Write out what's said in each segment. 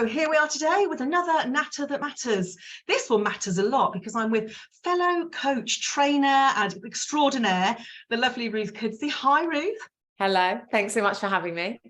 So here we are today with another Natter that matters. This one matters a lot because I'm with fellow coach, trainer and extraordinaire, the lovely Ruth Kudzi. Hi, Ruth. Hello, thanks so much for having me.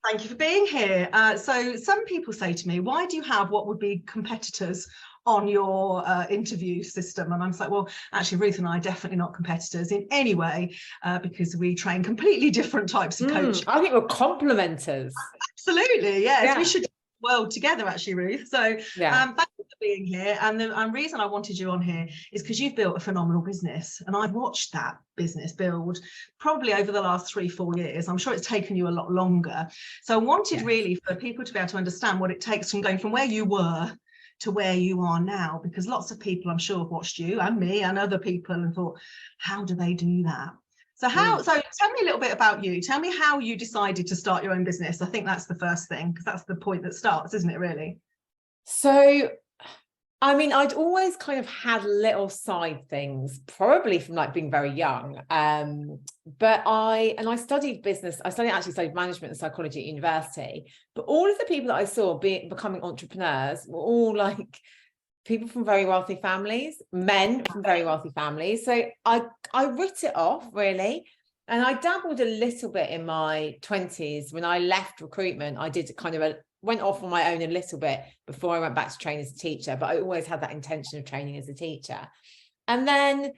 Thank you for being here. So some people say to me, why do you have what would be competitors on your interview system? And I'm like, well, actually, Ruth and I are definitely not competitors in any way because we train completely different types of coaching. I think we're complementers. Absolutely, yes. Yeah. We should do the world together, actually, Ruth. So yeah. Thank you for being here. And the reason I wanted you on here is because you've built a phenomenal business. And I've watched that business build probably over the last 3-4 years. I'm sure it's taken you a lot longer. So I wanted really for people to be able to understand what it takes from going from where you were to where you are now, because lots of people I'm sure have watched you and me and other people and thought, how do they do that? So so tell me a little bit about you. Tell me how you decided to start your own business. I think that's the first thing, because that's the point that starts, isn't it, really? So, I mean, I'd always kind of had little side things, probably from like being very young. But I studied business. I actually studied management and psychology at university. But all of the people that I saw becoming entrepreneurs were all like people from very wealthy families, men from very wealthy families. So I writ it off really. And I dabbled a little bit in my 20s. When I left recruitment, I did kind of went off on my own a little bit before I went back to train as a teacher, but I always had that intention of training as a teacher. And then,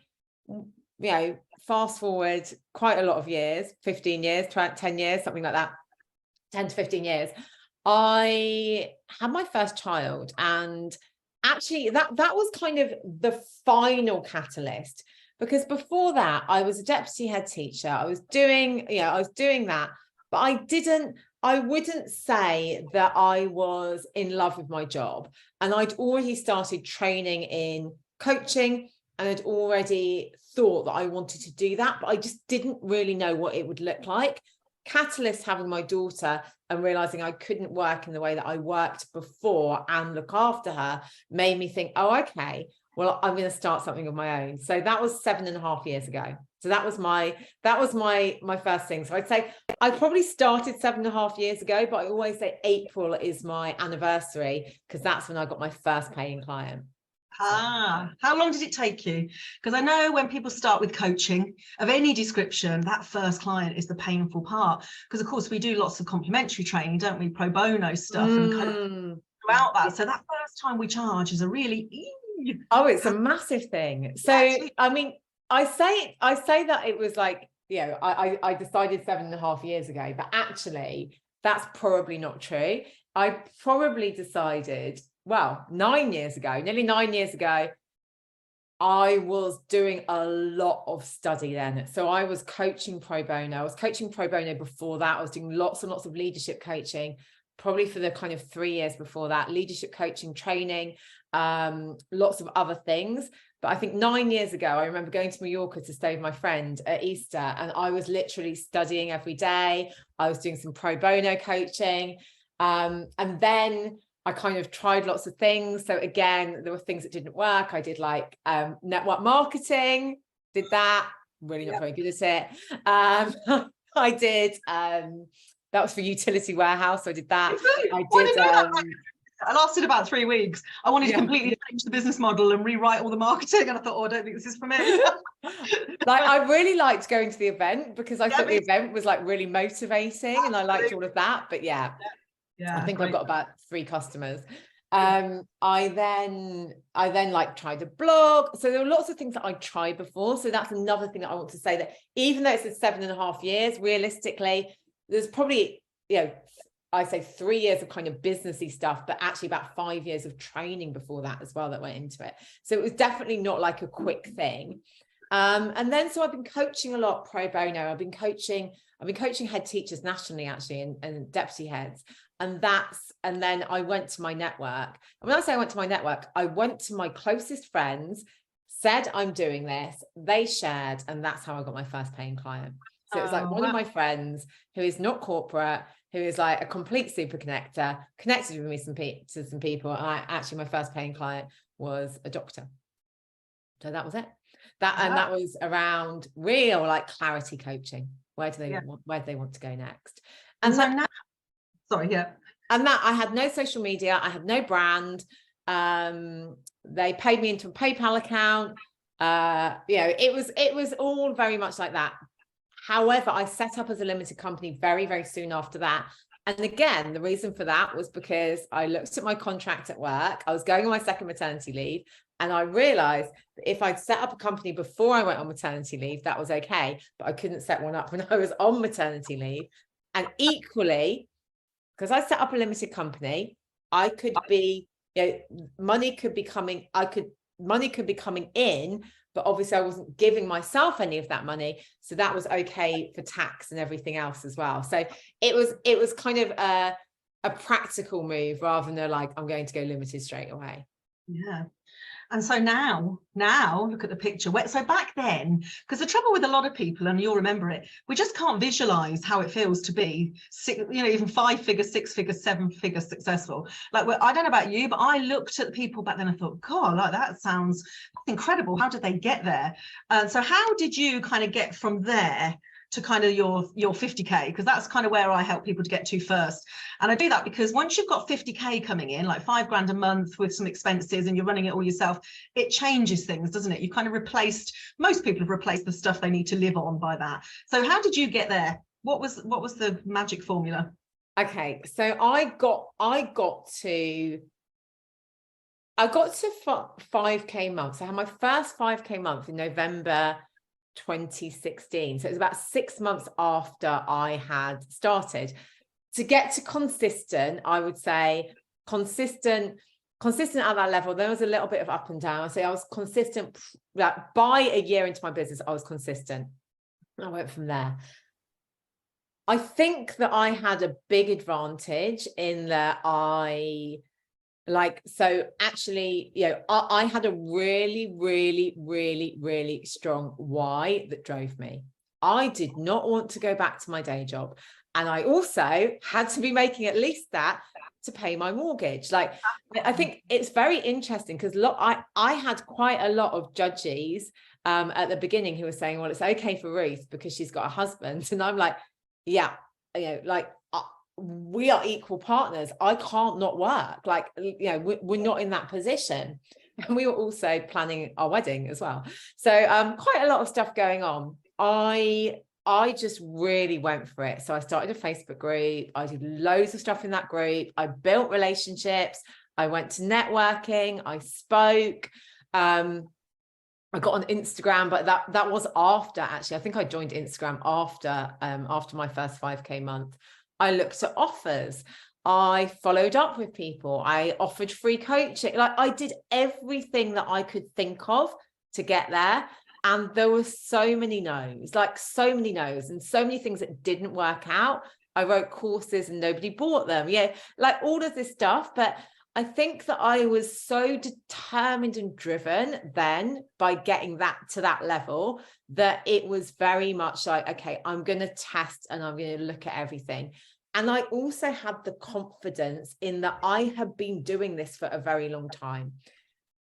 you know, fast forward quite a lot of years, 15 years, 10 years, something like that, 10 to 15 years, I had my first child. And actually that was kind of the final catalyst, because before that I was a deputy head teacher. I was doing that, but I wouldn't say that I was in love with my job. And I'd already started training in coaching and I'd already thought that I wanted to do that, but I just didn't really know what it would look like. Catalyst, having my daughter and realizing I couldn't work in the way that I worked before and look after her, made me think, oh, okay, well, I'm going to start something of my own. So that was 7.5 years ago. So that was my first thing. So I'd say I probably started 7.5 years ago, but I always say April is my anniversary because that's when I got my first paying client. How long did it take you? Because I know when people start with coaching of any description, that first client is the painful part. Because of course we do lots of complimentary training, don't we? Pro bono stuff and kind of throughout that. So that first time we charge is a really it's a massive thing. So I mean, I say that it was like, I decided 7.5 years ago, but actually that's probably not true. I probably decided, well, 9 years ago, nearly 9 years ago, I was doing a lot of study then. So I was coaching pro bono. I was coaching pro bono before that. I was doing lots and lots of leadership coaching, probably for the kind of 3 years before that, leadership coaching, training, lots of other things. But I think 9 years ago, I remember going to Mallorca to stay with my friend at Easter, and I was literally studying every day. I was doing some pro bono coaching. And then I kind of tried lots of things. So again, there were things that didn't work. I did like network marketing, did that, really not very good at it. I did, that was for utility warehouse. So I did that. I lasted about 3 weeks. I wanted to completely change the business model and rewrite all the marketing. And I thought, oh, I don't think this is for me. Like, I really liked going to the event because I thought the event was like really motivating. Absolutely. And I liked all of that. But I think I've got about 3 customers. I then like tried a blog. So there were lots of things that I tried before. So that's another thing that I want to say, that even though it's 7.5 years, realistically, there's probably, I say 3 years of kind of businessy stuff, but actually about 5 years of training before that as well that went into it. So it was definitely not like a quick thing. And then, so I've been coaching a lot pro bono. I've been coaching head teachers nationally, actually, and deputy heads. And then I went to my network. And when I say I went to my network, I went to my closest friends, said, I'm doing this. They shared, and that's how I got my first paying client. So it was like one of my friends who is not corporate, who is like a complete super connector, connected with me to some people. And actually my first paying client was a doctor. So that was it. And that was around real like clarity coaching. Where do they want to go next? And so sorry, yeah. And that I had no social media, I had no brand. They paid me into a PayPal account. It was all very much like that. However, I set up as a limited company very, very soon after that. And again, the reason for that was because I looked at my contract at work. I was going on my second maternity leave, and I realized that if I'd set up a company before I went on maternity leave, that was okay, but I couldn't set one up when I was on maternity leave. And equally, because I set up a limited company, I could be, money could be coming in, but obviously I wasn't giving myself any of that money. So that was okay for tax and everything else as well. So it was kind of a practical move rather than like, I'm going to go limited straight away. Yeah. And so now look at the picture. So back then, because the trouble with a lot of people, and you'll remember it, we just can't visualize how it feels to be, even 5-figure, 6-figure, 7-figure successful. Like, I don't know about you, but I looked at the people back then and thought, God, like that sounds incredible. How did they get there? And so how did you kind of get from there to kind of your 50K? Because that's kind of where I help people to get to first. And I do that because once you've got 50K coming in, like $5 a month with some expenses, and you're running it all yourself, it changes things, doesn't it? You kind of most people have replaced the stuff they need to live on by that. So how did you get there? What was the magic formula? Okay, so I got to 5K months. I had my first 5K month in November 2016. So it was about 6 months after I had started. To get to consistent, I would say consistent at that level. There was a little bit of up and down. So I was consistent, like by a year into my business, I was consistent. I went from there. I think that I had a big advantage in that I had a really, really, really, really strong why that drove me. I did not want to go back to my day job. And I also had to be making at least that to pay my mortgage. Like, I think it's very interesting because I had quite a lot of judges at the beginning who were saying, well, it's okay for Ruth because she's got a husband. And I'm like, yeah, we are equal partners. I can't not work. Like, we're not in that position. And we were also planning our wedding as well. So quite a lot of stuff going on. I just really went for it. So I started a Facebook group. I did loads of stuff in that group. I built relationships. I went to networking. I spoke. I got on Instagram, but that was after, actually. I think I joined Instagram after my first 5K month. I looked at offers. I followed up with people. I offered free coaching. Like, I did everything that I could think of to get there. And there were so many no's, and so many things that didn't work out. I wrote courses and nobody bought them. Yeah, like all of this stuff. But I think that I was so determined and driven then by getting that to that level that it was very much like, okay, I'm going to test and I'm going to look at everything. And I also had the confidence in that I had been doing this for a very long time.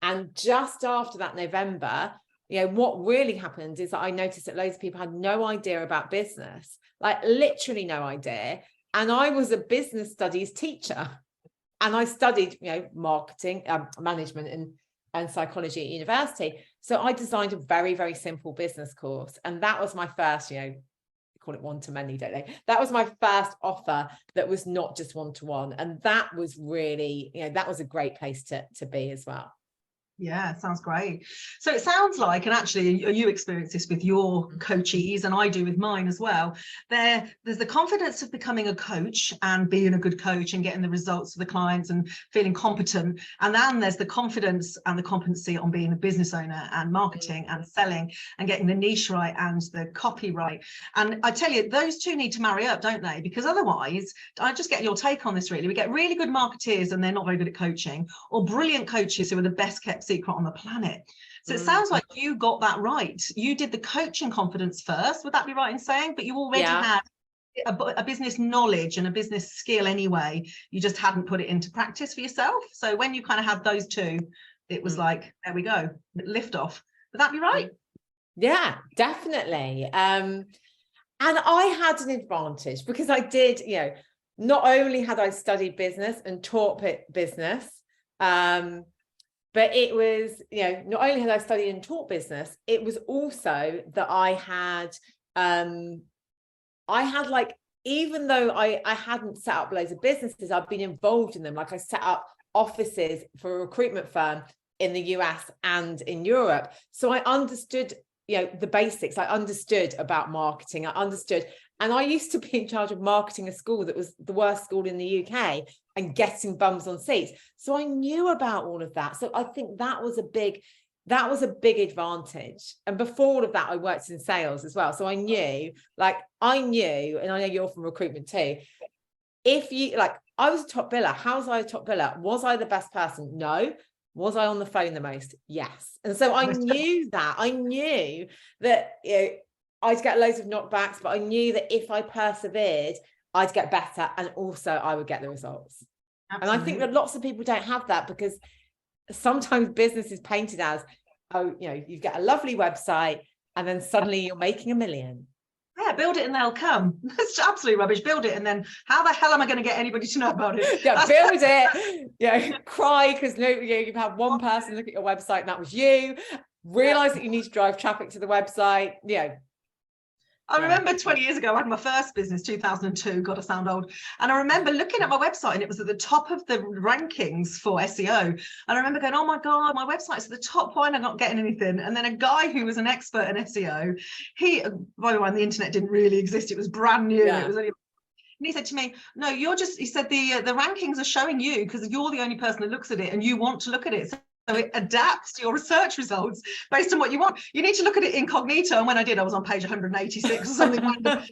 And just after that November, what really happened is that I noticed that loads of people had no idea about business, like literally no idea. And I was a business studies teacher. And I studied, marketing, management and psychology at university. So I designed a very, very simple business course. And that was my first, call it one-to-many, don't they? That was my first offer that was not just one-to-one. And that was really, that was a great place to be as well. Yeah, sounds great. So it sounds like, and actually you experience this with your coachees, and I do with mine as well, there's the confidence of becoming a coach and being a good coach and getting the results for the clients and feeling competent. And then there's the confidence and the competency on being a business owner and marketing and selling and getting the niche right and the copy right. And I tell you, those two need to marry up, don't they? Because otherwise, I just get your take on this really. We get really good marketeers and they're not very good at coaching, or brilliant coaches who are the best kept secret on the planet. So it sounds like you got that right. You did the coaching confidence first. Would that be right in saying? But you already had a business knowledge and a business skill anyway. You just hadn't put it into practice for yourself. So when you kind of had those two, it was like, there we go, lift off. Would that be right? Yeah, definitely. And I had an advantage because I did, not only had I studied business and taught business, but it was, not only had I studied and taught business, it was also that I had like, even though I hadn't set up loads of businesses, I've been involved in them. Like I set up offices for a recruitment firm in the US and in Europe. So I understood, the basics. I understood about marketing. I understood. And I used to be in charge of marketing a school that was the worst school in the UK and getting bums on seats. So I knew about all of that. So I think that was a big advantage. And before all of that, I worked in sales as well. So I knew, and I know you're from recruitment too. If you I was a top biller. How was I a top biller? Was I the best person? No. Was I on the phone the most? Yes. And so I knew that. I knew that I'd get loads of knockbacks, but I knew that if I persevered, I'd get better, and also I would get the results. Absolutely. And I think that lots of people don't have that, because sometimes business is painted as, you get a lovely website and then suddenly you're making $1 million. Yeah, build it and they'll come. That's absolutely rubbish. Build it and then how the hell am I going to get anybody to know about it? Yeah, build it. Cry because you've had one person look at your website and that was you. Realize that you need to drive traffic to the website. I remember 20 years ago, I had my first business, 2002, God, I sound old. And I remember looking at my website and it was at the top of the rankings for SEO. And I remember going, oh my God, my website's at the top. Why am I not getting anything? And then a guy who was an expert in SEO, by the way, the internet didn't really exist. It was brand new. Yeah. It was only. And he said to me, no, he said, the rankings are showing you because you're the only person that looks at it and you want to look at it. So it adapts to your research results based on what you want. You need to look at it incognito. And when I did, I was on page 186 or something. But,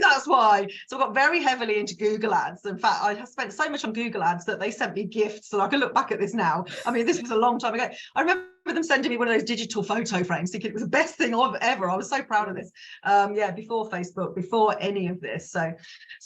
that's why. So I got very heavily into Google ads. In fact, I have spent so much on Google ads that they sent me gifts. So I can look back at this now. I mean, this was a long time ago. I remember them sending me one of those digital photo frames, thinking it was the best thing ever. I was so proud of this. Before Facebook, before any of this. So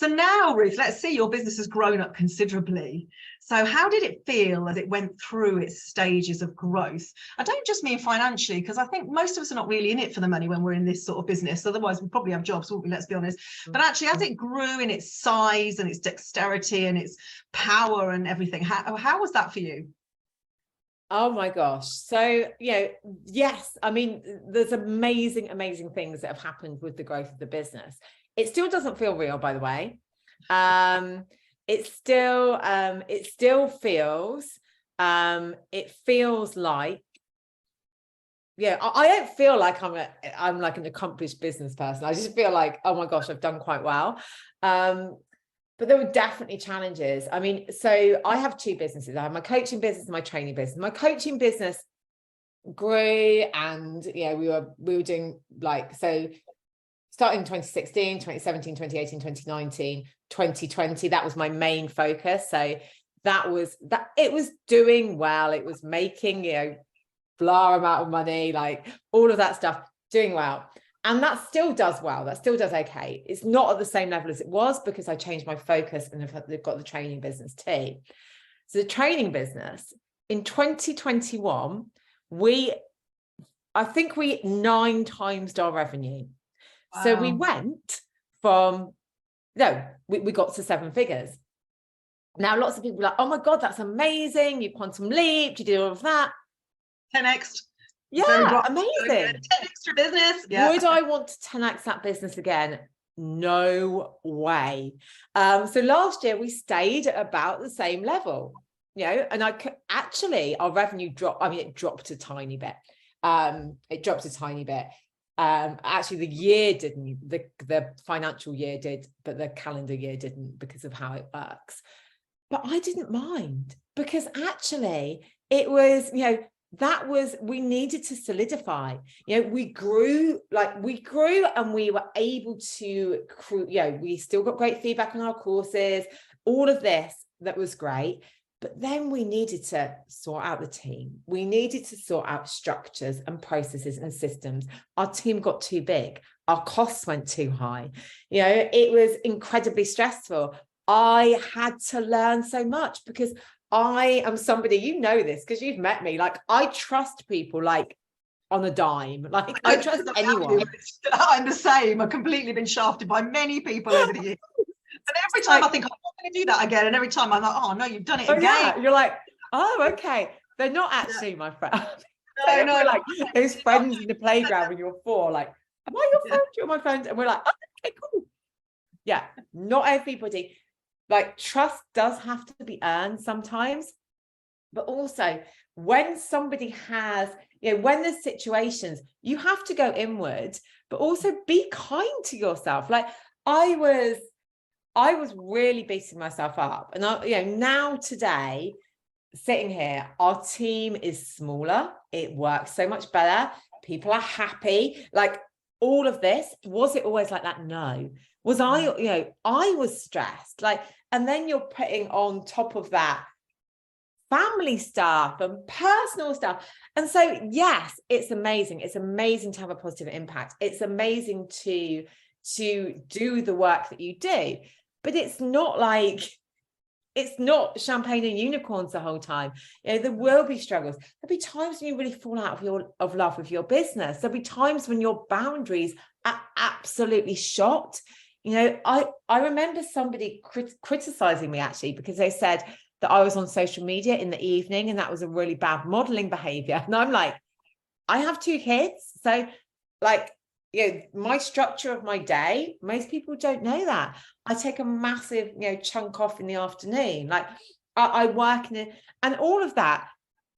now, Ruth, let's see, your business has grown up considerably. So how did it feel as it went through its stages of growth? I don't just mean financially, because I think most of us are not really in it for the money when we're in this sort of business. Otherwise, we'd probably have jobs, wouldn't we? Let's be honest. But actually, as it grew in its size and its dexterity and its power and everything, how was that for you? Oh my gosh. So, yes, I mean, there's amazing things that have happened with the growth of the business. It still doesn't feel real, by the way. It still feels like, I don't feel like I'm like an accomplished business person. I just feel like, oh my gosh, I've done quite well. But there were definitely challenges. I mean, so I have two businesses. I have my coaching business and my training business. My coaching business grew, and we were doing starting in 2016, 2017, 2018, 2019, 2020, that was my main focus. So it was doing well. It was making, blah amount of money, all of that stuff, doing well. And that still does well. That still does okay. It's not at the same level as it was because I changed my focus and they've got the training business too. So the training business in 2021, I think we 9 times our revenue. Wow. So we went from, we got to 7 figures. Now, lots of people are like, oh my God, that's amazing. You quantum leaped, you did all of that. 10x. Yeah, amazing. 10 extra business. Yeah. Would I want to 10x that business again? No way. So last year we stayed at about the same level, and our revenue dropped. I mean, it dropped a tiny bit. Actually, the year didn't, the financial year did, but the calendar year didn't because of how it works. But I didn't mind, because actually it was, we needed to solidify. We grew and we were able to, we still got great feedback on our courses, all of this, that was great. But then we needed to sort out the team. We needed to sort out structures and processes and systems. Our team got too big. Our costs went too high. It was incredibly stressful. I had to learn so much because I am somebody, this because you've met me, I trust people on a dime. I trust anyone. I'm the same. I've completely been shafted by many people over the years. And every time I think I'm not going to do that again, and every time I'm like, oh no, you've done it again. Yeah, you're like, oh, okay. They're not actually my friend. No. Like those friends in the playground when you're 4, like, am I your friend? You're my friend. And we're like, oh, okay, cool. Yeah, not everybody. Like, trust does have to be earned sometimes. But also, when somebody has, when there's situations, you have to go inward, but also be kind to yourself. Like, I was really beating myself up. And now today, sitting here, our team is smaller. It works so much better. People are happy. Like, all of this, was it always like that? No. Was I was stressed. Like, and then you're putting on top of that family stuff and personal stuff. And so, yes, it's amazing. It's amazing to have a positive impact. It's amazing to do the work that you do. But it's not champagne and unicorns the whole time. There will be struggles. There'll be times when you really fall out of love with your business. There'll be times when your boundaries are absolutely shot. I remember somebody criticizing me, actually, because they said that I was on social media in the evening and that was a really bad modeling behavior. And I'm like, I have 2 kids. So, like, my structure of my day, most people don't know that. I take a massive, chunk off in the afternoon. Like, I work in it, and all of that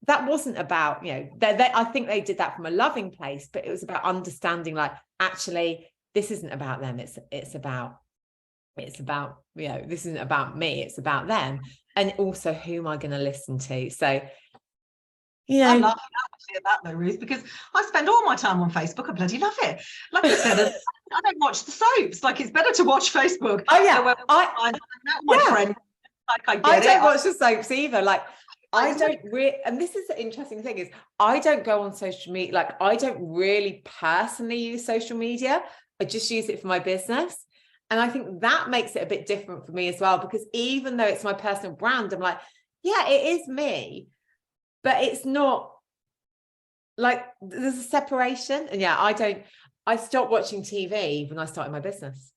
wasn't about, I think they did that from a loving place, but it was about understanding, like, actually, this isn't about them. It's about, this isn't about me. It's about them. And also, who am I going to listen to? So, I'm laughing at that though, Ruth, because I spend all my time on Facebook. I bloody love it. Like you said, I don't watch the soaps. Like, it's better to watch Facebook. Oh yeah, friend. Like, I don't watch the soaps either. Like, I don't really, and this is the interesting thing, is I don't go on social media. Like, I don't really personally use social media. I just use it for my business. And I think that makes it a bit different for me as well, because even though it's my personal brand, I'm like, yeah, it is me. But it's not, like, there's a separation. And yeah, I stopped watching TV when I started my business.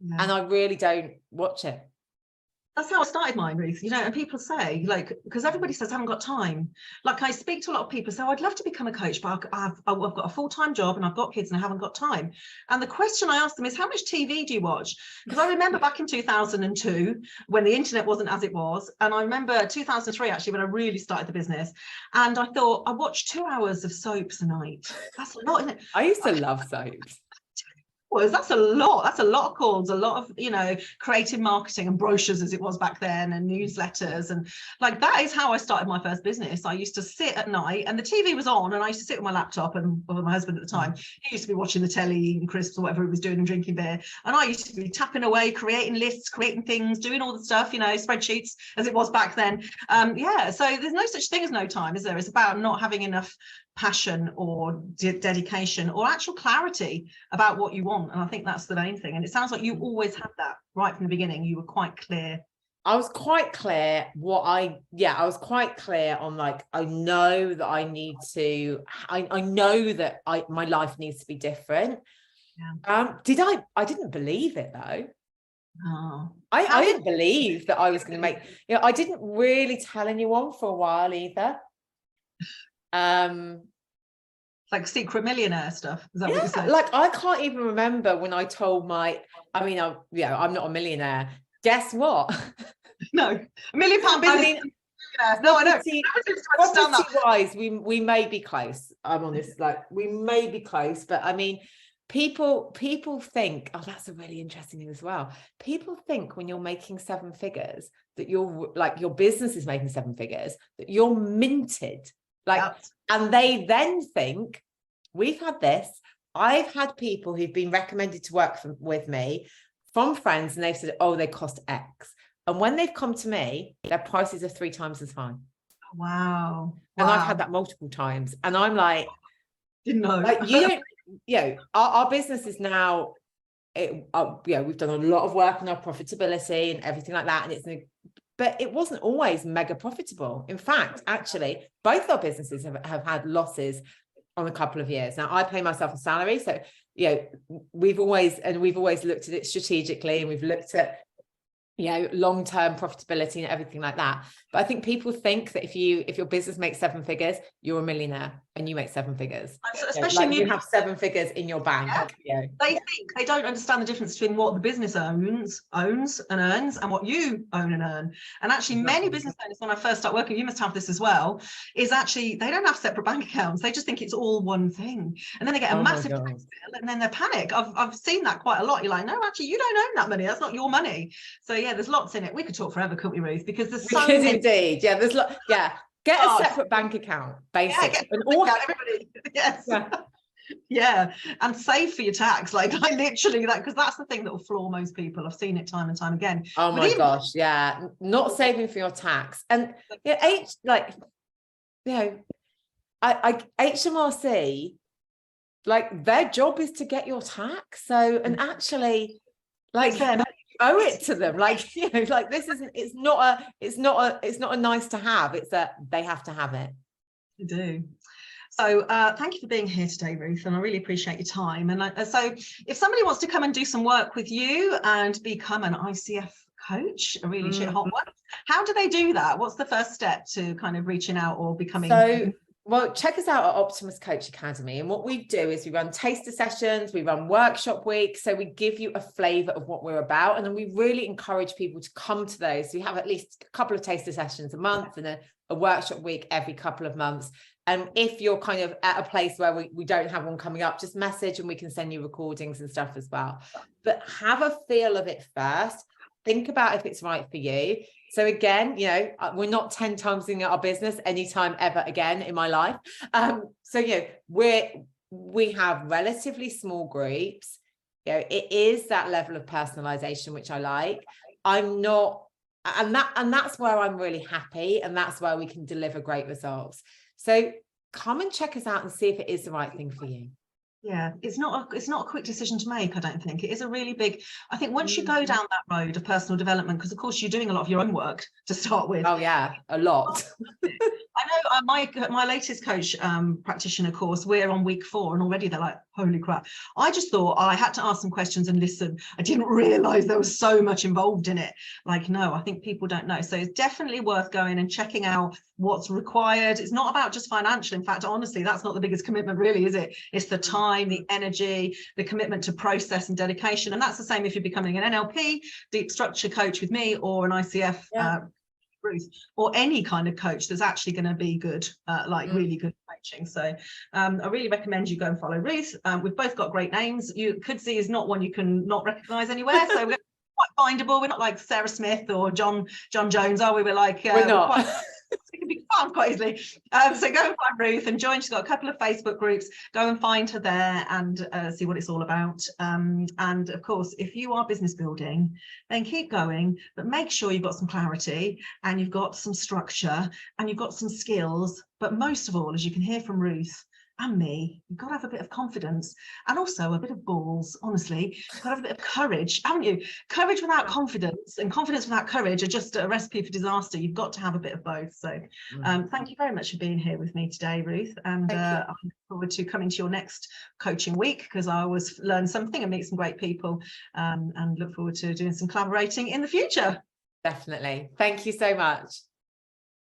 Yeah. And I really don't watch it. That's how I started mine, Ruth, and people say, like, because everybody says I haven't got time. Like, I speak to a lot of people, so I'd love to become a coach, but I've got a full-time job and I've got kids and I haven't got time. And the question I ask them is, how much TV do you watch? Because I remember back in 2002, when the internet wasn't as it was, and I remember 2003, actually, when I really started the business, and I thought, I watched 2 hours of soaps a night. That's a lot, isn't it? I used to love soaps. That's a lot of calls, a lot of creative marketing and brochures, as it was back then, and newsletters, and like, that is how I started my first business. I used to sit at night and the TV was on, and I used to sit with my laptop, and my husband at the time, he used to be watching the telly, eating crisps or whatever he was doing, and drinking beer, and I used to be tapping away, creating lists, creating things, doing all the stuff, spreadsheets, as it was back then. So there's no such thing as no time, is there? It's about not having enough passion or dedication or actual clarity about what you want, and I think that's the main thing. And it sounds like you always had that right from the beginning. You were quite clear. I was quite clear I was quite clear on, like, I know that I need to, I know that my life needs to be different. I didn't believe it though. I didn't believe that I was going to make, I didn't really tell anyone for a while either. Like secret millionaire stuff. Is that what you're saying? Like, I can't even remember when I told I'm not a millionaire. Guess what? No, £1 million business. I mean, no, I don't. Property-wise, we may be close. I'm honest, like, we may be close, but I mean, people think, oh, that's a really interesting thing as well. People think when you're making 7 figures that your business is making 7 figures, that you're minted. Like, and they then think, we've had this. I've had people who've been recommended to work with me from friends, and they've said, oh, they cost X. And when they've come to me, their prices are 3 times as high. Wow. And I've had that multiple times. And I'm like, didn't know. Like, our business is now, we've done a lot of work on our profitability and everything like that. And but it wasn't always mega profitable. In fact, actually, both our businesses have had losses on a couple of years. Now, I pay myself a salary. So, we've always looked at it strategically, and we've looked at you know, long-term profitability and everything like that. But I think people think that if your business makes 7 figures, you're a millionaire and you make 7 figures. Especially like you have 7 figures in your bank. Yeah. They don't understand the difference between what the business owns and earns and what you own and earn. And actually many business owners, when I first start working, you must have this as well, is actually they don't have separate bank accounts. They just think it's all one thing. And then they get a massive tax bill and then they panic. I've seen that quite a lot. You're like, no, actually you don't own that money. That's not your money. So yeah, there's lots in it. We could talk forever, couldn't we, Ruth? Because there's so many. Indeed. Yeah, there's get a separate bank account, basically. Everybody. Yes. Yeah, and save for your tax, like I literally that, because that's the thing that will floor most people. I've seen it time and time again. Oh my gosh, yeah, not saving for your tax. And yeah, HMRC, like their job is to get your tax. So, and actually, like you owe it to them. Like, you know, like this isn't. It's not a nice to have. It's a they have to have it. You do. So thank you for being here today, Ruth, and I really appreciate your time. And so if somebody wants to come and do some work with you and become an ICF coach, a really hot one, how do they do that? What's the first step to kind of reaching out or becoming? So, well, check us out at Optimus Coach Academy. And what we do is we run taster sessions, we run workshop weeks. So we give you a flavour of what we're about. And then we really encourage people to come to those. So we have at least a couple of taster sessions a month and a workshop week every couple of months. And if you're kind of at a place where we don't have one coming up, just message and we can send you recordings and stuff as well. But have a feel of it first. Think about if it's right for you. So again, you know, we're not 10 times in our business anytime ever again in my life. So, you know, we have relatively small groups. You know, it is that level of personalization, which I like. I'm not, and that's where I'm really happy. And that's where we can deliver great results. So come and check us out and see if it is the right thing for you. Yeah, it's not a quick decision to make, I don't think. It is a really big, I think once you go down that road of personal development, because of course you're doing a lot of your own work to start with. Oh yeah, a lot. I know my latest coach practitioner course, we're on week 4 and already they're like, holy crap. I just thought I had to ask some questions and listen. I didn't realize there was so much involved in it. Like, no, I think people don't know. So it's definitely worth going and checking out what's required. It's not about just financial. In fact, honestly, that's not the biggest commitment really, is it? It's the time, the energy, the commitment to process and dedication. And that's the same if you're becoming an NLP, deep structure coach with me, or an ICF Ruth, or any kind of coach that's actually going to be good, really good coaching. So I really recommend you go and follow Ruth. We've both got great names. Kudzi is not one you can not recognize anywhere. So we're quite findable. We're not like Sarah Smith or John Jones, are we? We're like, we're not. It can be found quite easily. So go and find Ruth and join. She's got a couple of Facebook groups. Go and find her there and see what it's all about. And of course, if you are business building, then keep going, but make sure you've got some clarity and you've got some structure and you've got some skills. But most of all, as you can hear from Ruth and me, you've got to have a bit of confidence and also a bit of balls. Honestly, you've got to have a bit of courage, haven't you? Courage without confidence and confidence without courage are just a recipe for disaster. You've got to have a bit of both. So thank you very much for being here with me today, Ruth, and I look forward to coming to your next coaching week, because I always learn something and meet some great people, and look forward to doing some collaborating in the future. Definitely. Thank you so much.